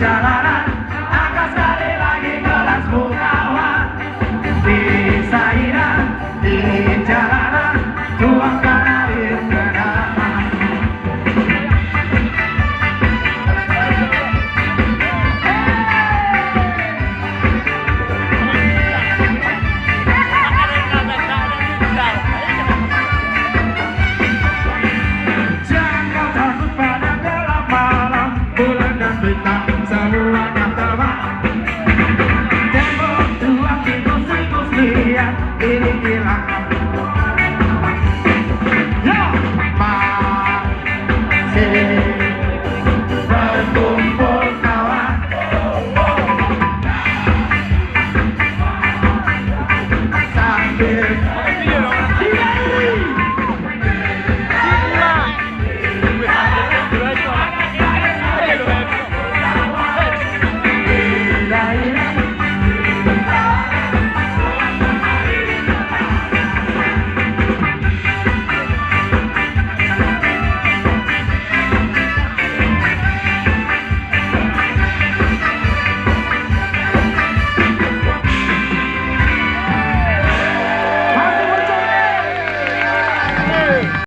jalanan, angkat sekali lagi gelasmu kawan. Di sairan, di jalanan, tuangkan air ke dalam. Jangan kau takut pada gelap malam, bulan dan bintang semua